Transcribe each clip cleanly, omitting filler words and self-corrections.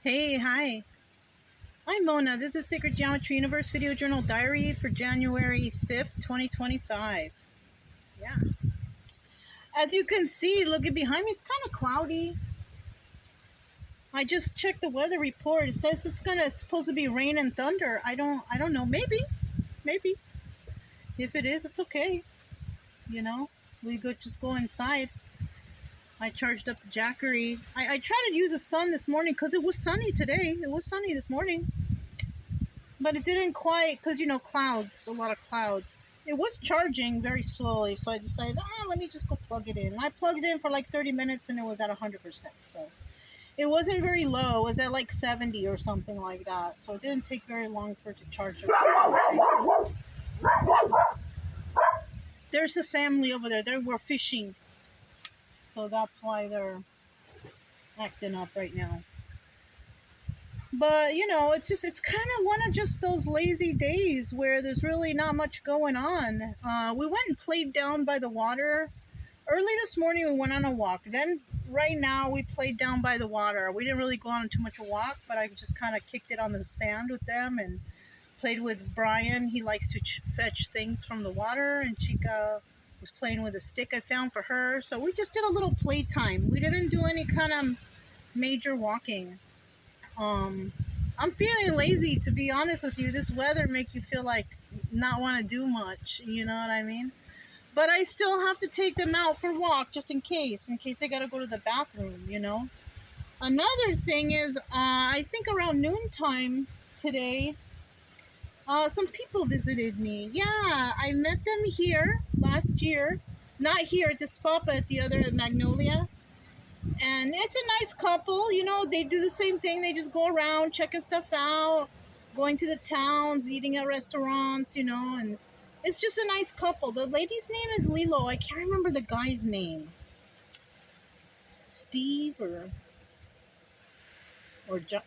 Hey, hi. I'm Mona. This is Sacred Geometry Universe Video Journal Diary for January 5th, 2025. Yeah. As you can see, looking behind me, it's kind of cloudy. I just checked the weather report. It says it's supposed to be rain and thunder. I don't know. Maybe. If it is, it's okay. You know, just go inside. I charged up the Jackery. I tried to use the sun this morning because it was sunny today. It was sunny this morning. But it didn't quite, because, clouds, a lot of clouds. It was charging very slowly, so I decided, let me just go plug it in. And I plugged it in for like 30 minutes, and it was at 100%. So it wasn't very low. It was at like 70 or something like that. So it didn't take very long for it to charge up. There's a family over there. They were fishing. So that's why they're acting up right now. But, it's kind of one of just those lazy days where there's really not much going on. We went and played down by the water. Early this morning, we went on a walk. Then, right now, we played down by the water. We didn't really go on too much of a walk, but I just kind of kicked it on the sand with them and played with Brian. He likes to fetch things from the water, and Chica was playing with a stick I found for her. So we just did a little playtime. We didn't do any kind of major walking. I'm feeling lazy, to be honest with you. This weather make you feel like not want to do much, you know what I mean? But I still have to take them out for a walk just in case they got to go to the bathroom, Another thing is, I think around noontime today, some people visited me. Yeah, I met them here last year. Not here at this spot, but at the other at Magnolia. And it's a nice couple, they do the same thing. They just go around checking stuff out, going to the towns, eating at restaurants, and it's just a nice couple. The lady's name is Lilo. I can't remember the guy's name. Steve or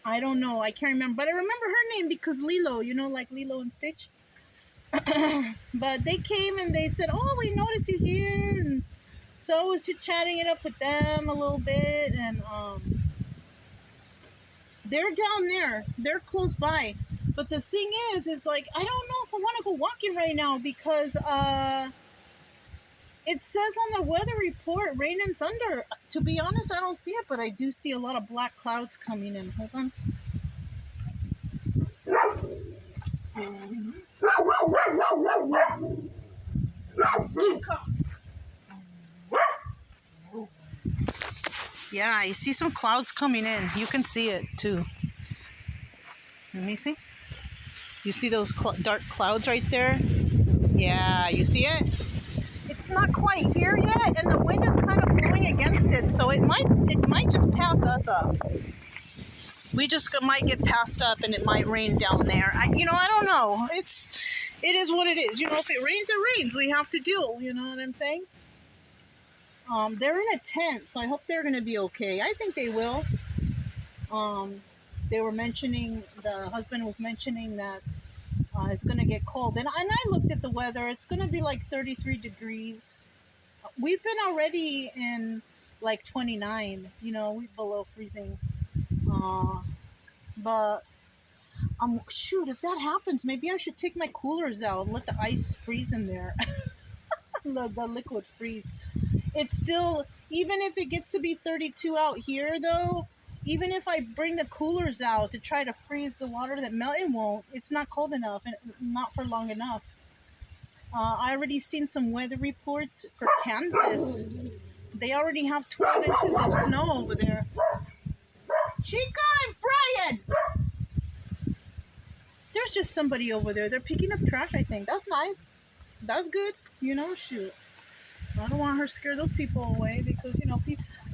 I don't know. I can't remember. But I remember her name because Lilo, like Lilo and Stitch. But they came and they said, "Oh, we noticed you here." And so I was just chatting it up with them a little bit, and they're down there. They're close by. But the thing is like, I don't know if I want to go walking right now because it says on the weather report, rain and thunder. To be honest, I don't see it, but I do see a lot of black clouds coming in. Hold on. Yeah, I see some clouds coming in. You can see it too. Let me see. You see those dark clouds right there? Yeah, you see it? It's not quite here yet, and the wind is kind of blowing against it, so it might just pass us up. We just might get passed up, and it might rain down there. I don't know. It is what it is. If it rains, it rains. We have to deal. You know what I'm saying? They're in a tent, so I hope they're going to be okay. I think they will. They were mentioning, the husband was mentioning that it's going to get cold. And I looked at the weather. It's going to be like 33 degrees. We've been already in like 29, we're below freezing. But shoot, if that happens, maybe I should take my coolers out and let the ice freeze in there. the liquid freeze. It's still, even if it gets to be 32 out here though, even if I bring the coolers out to try to freeze the water that melt, it won't. It's not cold enough and not for long enough. I already seen some weather reports for Kansas. They already have 12 inches of snow over there. Chica and Brian! There's just somebody over there. They're picking up trash, I think. That's nice. That's good. Shoot. I don't want her to scare those people away because,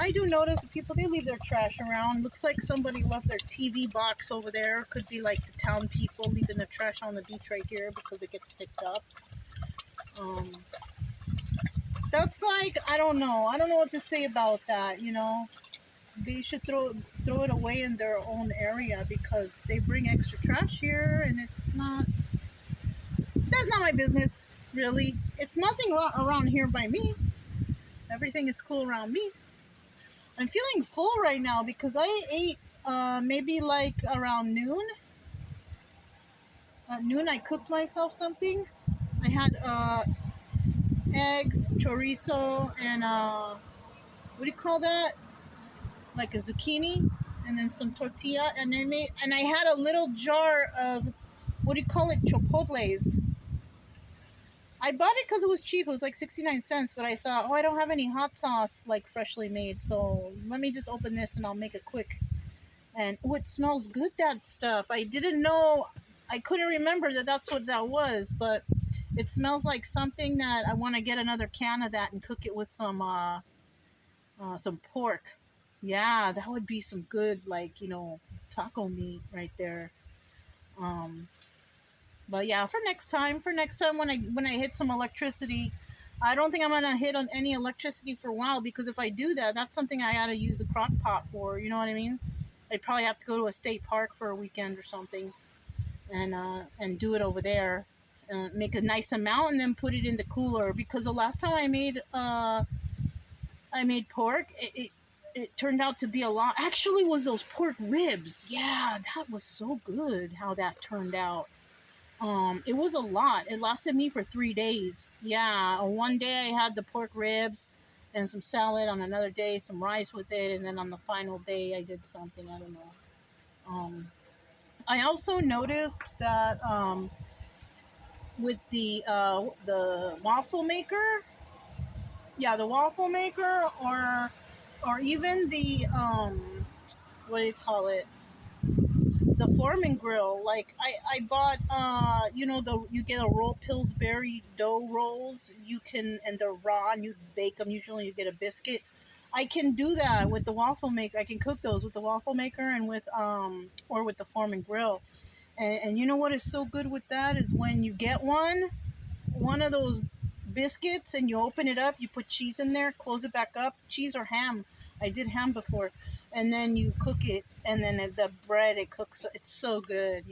I do notice people, they leave their trash around. Looks like somebody left their TV box over there. Could be like the town people leaving their trash on the beach right here because it gets picked up. That's like, I don't know what to say about that. They should throw it away in their own area because they bring extra trash here, and that's not my business, really. It's nothing around here by me. Everything is cool around me. I'm feeling full right now because I ate maybe like around noon. At noon, I cooked myself something. I had eggs, chorizo, and what do you call that? Like a zucchini, and then some tortilla, and I had a little jar of, what do you call it, chipotles. I bought it because it was cheap. It was like 69 cents, but I thought, oh, I don't have any hot sauce like freshly made, so let me just open this and I'll make it quick. And oh, it smells good, that stuff. I didn't know, I couldn't remember that that's what that was, but it smells like something that I want to get another can of that and cook it with some pork. Yeah, that would be some good, like, taco meat right there. Um, but yeah, for next time when I hit some electricity, I don't think I'm gonna hit on any electricity for a while, because if I do that, that's something I gotta use the crock pot for. You know what I mean? I'd probably have to go to a state park for a weekend or something, and do it over there. Make a nice amount and then put it in the cooler, because the last time I made pork, it turned out to be a lot. Actually, was those pork ribs? Yeah, that was so good how that turned out. It was a lot. It lasted me for 3 days. Yeah, on one day I had the pork ribs and some salad. On another day, some rice with it, and then on the final day, I did something. I don't know. I also noticed that with the waffle maker, yeah, the waffle maker, or even the what do you call it? The Foreman grill. Like I bought you get a roll Pillsbury dough rolls. You can, and they're raw and you bake them. Usually you get a biscuit. I can do that with the waffle maker. I can cook those with the waffle maker and with or with the Foreman grill. And you know what is so good with that is when you get one of those biscuits and you open it up, you put cheese in there, close it back up, cheese or ham. I did ham before, and then you cook it, and then the bread it cooks. It's so good.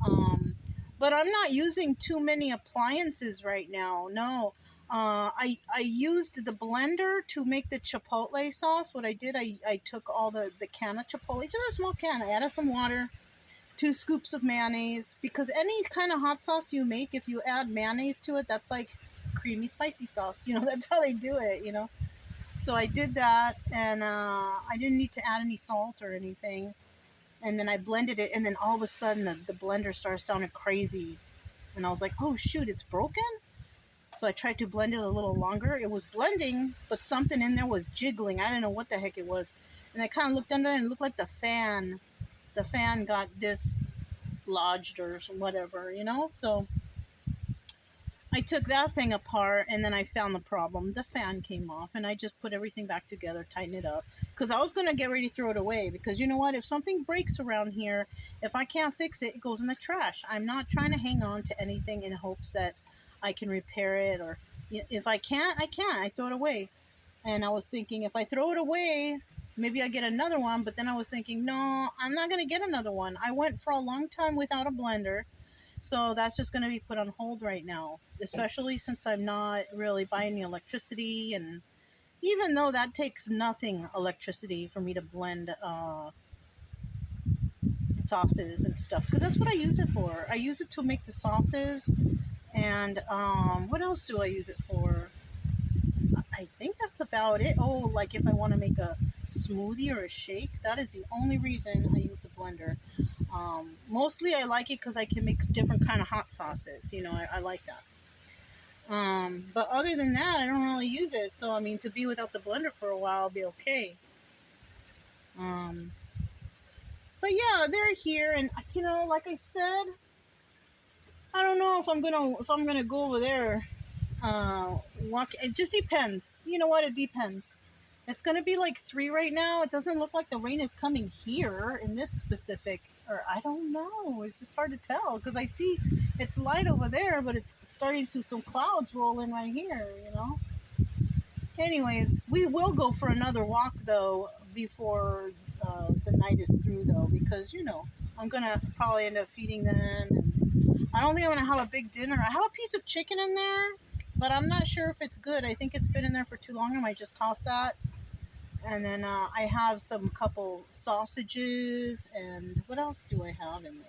Um, but I'm not using too many appliances right now. No, I used the blender to make the chipotle sauce. What I did, I took all the can of chipotle, just a small can. I added some water, 2 scoops of mayonnaise, because any kind of hot sauce you make, if you add mayonnaise to it, that's like creamy spicy sauce. That's how they do it. So I did that, and I didn't need to add any salt or anything. And then I blended it, and then all of a sudden the blender started sounding crazy, and I was like, oh shoot, it's broken. So I tried to blend it a little longer. It was blending, but something in there was jiggling. I didn't know what the heck it was. And I kind of looked under it, and it looked like the fan got dislodged or whatever. So I took that thing apart, and then I found the problem. The fan came off, and I just put everything back together, tightened it up, because I was going to get ready to throw it away, because you know what? If something breaks around here, if I can't fix it, it goes in the trash. I'm not trying to hang on to anything in hopes that I can repair it, or if I can't, I can't. I throw it away. And I was thinking, if I throw it away, maybe I get another one. But then I was thinking, no, I'm not going to get another one. I went for a long time without a blender. So that's just going to be put on hold right now, especially since I'm not really buying the electricity. And even though that takes nothing electricity for me to blend sauces and stuff, because that's what I use it for. I use it to make the sauces. And what else do I use it for? I think that's about it. Oh, like if I want to make a smoothie or a shake, that is the only reason I use the blender. Mostly I like it because I can mix different kind of hot sauces. I like that. But other than that, I don't really use it. So, I mean, to be without the blender for a while, I'll be okay. Um, but yeah, they're here, and like I said, I don't know if I'm gonna go over there. Walk. It just depends. You know what? It depends. It's gonna be like 3 right now. It doesn't look like the rain is coming here in this specific, or I don't know. It's just hard to tell because I see it's light over there, but it's starting to some clouds roll in right here. Anyways, we will go for another walk though before the night is through though, because I'm gonna probably end up feeding them. And I don't think I'm gonna have a big dinner. I have a piece of chicken in there, but I'm not sure if it's good. I think it's been in there for too long. I might just toss that. And then I have some couple sausages, and what else do I have in there?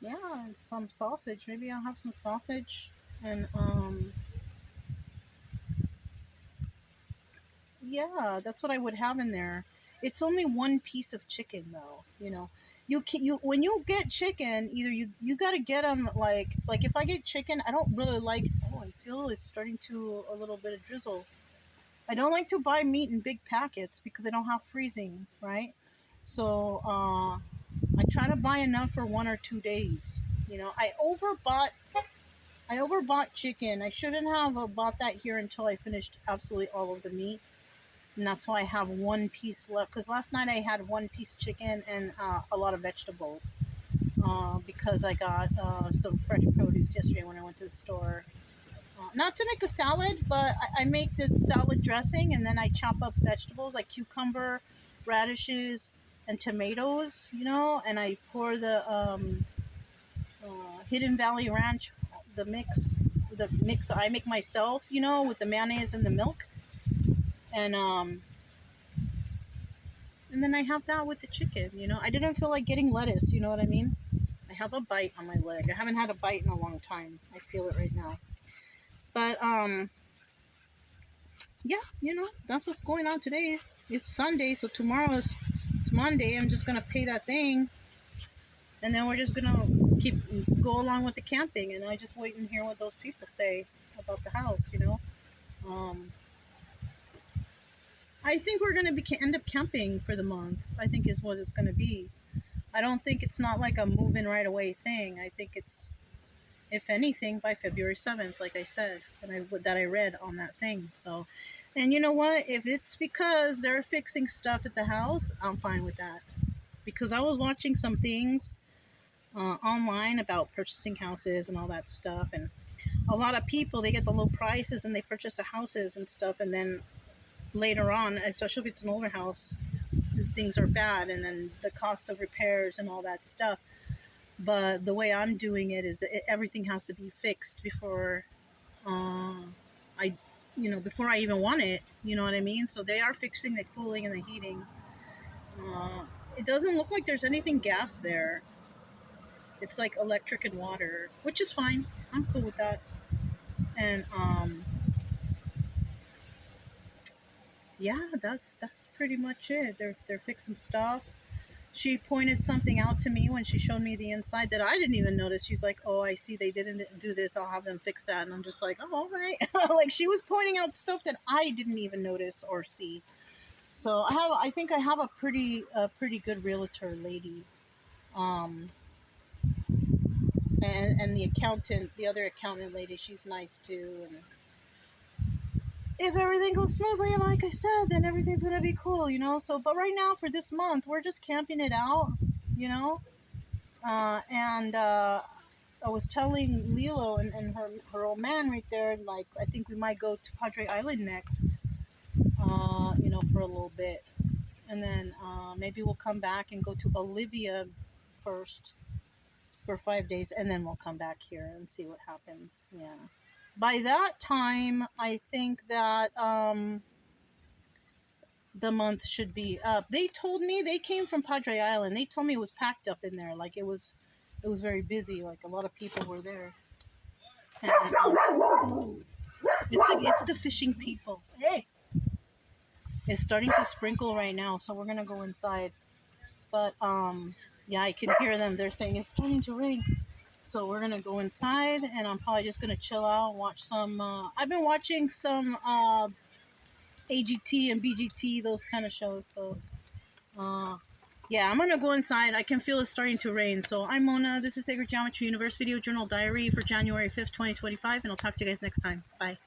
Yeah, some sausage. Maybe I'll have some sausage. And yeah, that's what I would have in there. It's only one piece of chicken though, you know. You when you get chicken, either you got to get them like if I get chicken, I don't really like. Oh, I feel it's starting to a little bit of drizzle. I don't like to buy meat in big packets because I don't have freezing, right? So I try to buy enough for 1 or 2 days. You know, I overbought chicken. I shouldn't have bought that here until I finished absolutely all of the meat, and that's why I have one piece left. Because last night I had one piece of chicken and a lot of vegetables. Because I got some fresh produce yesterday when I went to the store. Not to make a salad, but I make the salad dressing and then I chop up vegetables like cucumber, radishes, and tomatoes. You know, and I pour the Hidden Valley Ranch, the mix. The mix I make myself, you know, with the mayonnaise and the milk, and and then I have that with the chicken. You know, I didn't feel like getting lettuce. You know what I mean? I have a bite on my leg. I haven't had a bite in a long time. I feel it right now. But yeah, you know, that's what's going on today. It's Sunday, so tomorrow's it's Monday. I'm just gonna pay that thing, and then we're just gonna keep go along with the camping. And I just wait and hear what those people say about the house. You know, um, I think we're gonna be end up camping for the month. I think is what it's gonna be. I don't think it's not like a move in right away thing. I think it's if anything by February 7th, like I said, that I read on that thing. So, and you know what? If it's because they're fixing stuff at the house, I'm fine with that. Because I was watching some things online about purchasing houses and all that stuff, and a lot of people they get the low prices and they purchase the houses and stuff, and then later on, especially if it's an older house, things are bad, and then the cost of repairs and all that stuff. But the way I'm doing it is everything has to be fixed before I, you know, before I even want it. You know what I mean? So they are fixing the cooling and the heating. Uh, it doesn't look like there's anything gas there. It's like electric and water, which is fine. I'm cool with that. And yeah, that's pretty much it. They're fixing stuff. She pointed something out to me when she showed me the inside that I didn't even notice. She's like, "Oh, I see they didn't do this. I'll have them fix that." And I'm just like, "Oh, all right." Like she was pointing out stuff that I didn't even notice or see. So I think I have a pretty good realtor lady, um, and the accountant, the other accountant lady, she's nice too. And if everything goes smoothly, like I said, then everything's gonna be cool, you know. So, but right now for this month, we're just camping it out, you know. And I was telling Lilo and her old man right there, like I think we might go to Padre Island next, you know, for a little bit, and then maybe we'll come back and go to Olivia first for 5 days, and then we'll come back here and see what happens. Yeah. By that time, I think that the month should be up. They told me they came from Padre Island. They told me it was packed up in there, like it was very busy. Like a lot of people were there. And, it's the fishing people. Hey, it's starting to sprinkle right now, so we're gonna go inside. But yeah, I can hear them. They're saying it's starting to rain. So we're gonna go inside, and I'm probably just gonna chill out, and watch some. I've been watching some AGT and BGT, those kind of shows. So uh, yeah, I'm gonna go inside. I can feel it starting to rain. So I'm Mona. This is Sacred Geometry Universe Video Journal Diary for January 5th, 2025, and I'll talk to you guys next time. Bye.